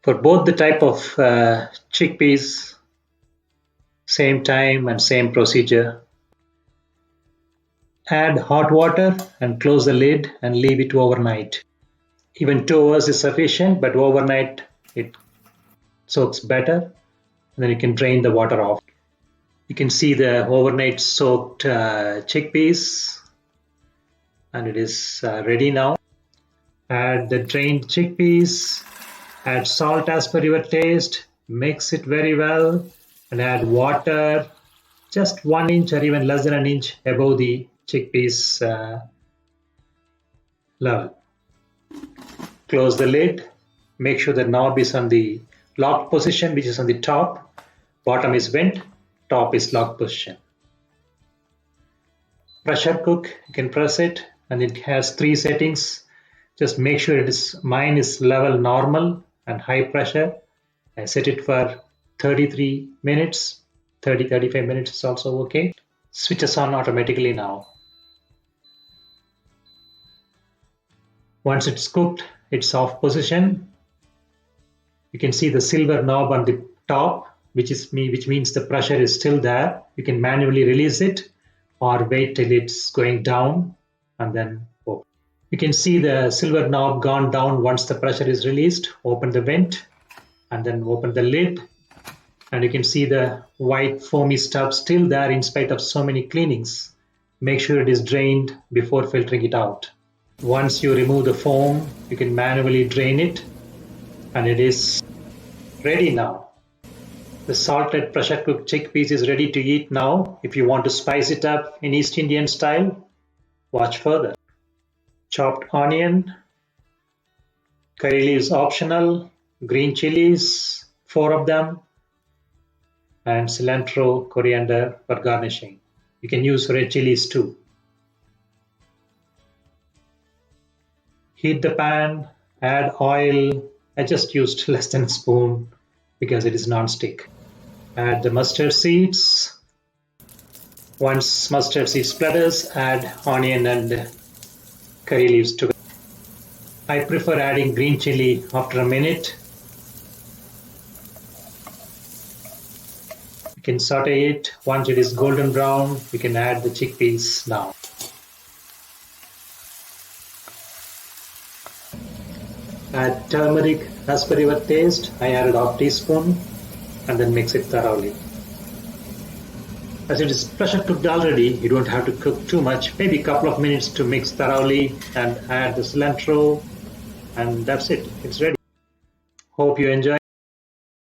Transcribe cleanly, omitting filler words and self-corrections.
For both the type of chickpeas, same time and same procedure. Add hot water and close the lid and leave it overnight. Even 2 hours is sufficient, but overnight it soaks better, and then you can drain the water off. You can see the overnight soaked chickpeas, and it is ready now. Add the drained chickpeas, add salt as per your taste, mix it very well, and add water just 1 inch or even less than an inch above the chickpeas level. Close the lid, make sure the knob is on the locked position, which is on the top. Bottom is vent, top is locked position. Pressure cook, you can press it, and it has 3 settings. Just make sure mine is level normal and high pressure. I set it for 33 minutes, 30-35 minutes is also okay. Switches on automatically now. Once it's cooked, it's off position. You can see the silver knob on the top, which means the pressure is still there. You can manually release it or wait till it's going down and then open. You can see the silver knob gone down once the pressure is released. Open the vent and then open the lid, and you can see the white foamy stuff still there in spite of so many cleanings. Make sure it is drained before filtering it out. Once you remove the foam, you can manually drain it, and it is ready now. The salted pressure cooked chickpeas is ready to eat now. If you want to spice it up in East Indian style, watch further. Chopped onion, curry leaves optional, green chilies, 4 of them, and cilantro, coriander for garnishing. You can use red chilies too. Heat the pan, add oil. I just used less than a spoon because it is non-stick. Add the mustard seeds. Once mustard seed splatters, add onion and curry leaves together. I prefer adding green chili after a minute. You can saute it. Once it is golden brown, you can add the chickpeas now. Add turmeric as per your taste. I added half teaspoon and then mix it thoroughly. As it is pressure cooked already, you don't have to cook too much, maybe a couple of minutes to mix thoroughly and add the cilantro, and that's it. It's ready. Hope you enjoy.